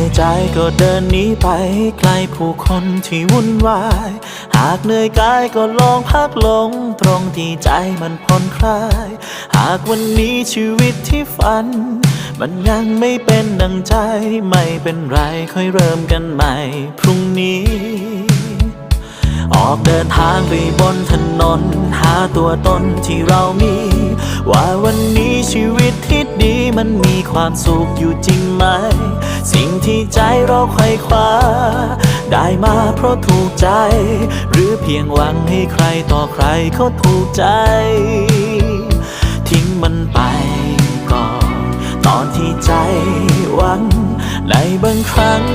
อยใจก็เดินหนีไปไกลผู้คนที่วุ่นวายหากเหนื่อยกายก็ลองพักลงตรงที่ใจมันผ่อนคลายหากวันนี้ชีวิตที่ฝันมันยังไม่เป็นดังใจไม่เป็นไรค่อยเริ่มกันใหม่พรุ่งนี้ออกเดินทางไปบนถนนหาตัวตนที่เรามีว่าวันนี้ชีวิตที่ดีมันมีความสุขอยู่จริงไหมสิ่งที่ใจเราไขว่คว้าได้มาเพราะถูกใจหรือเพียงหวังให้ใครต่อใครเขาถูกใจทิ้งมันไปก่อนตอนที่ใจหวังในบางครั้ง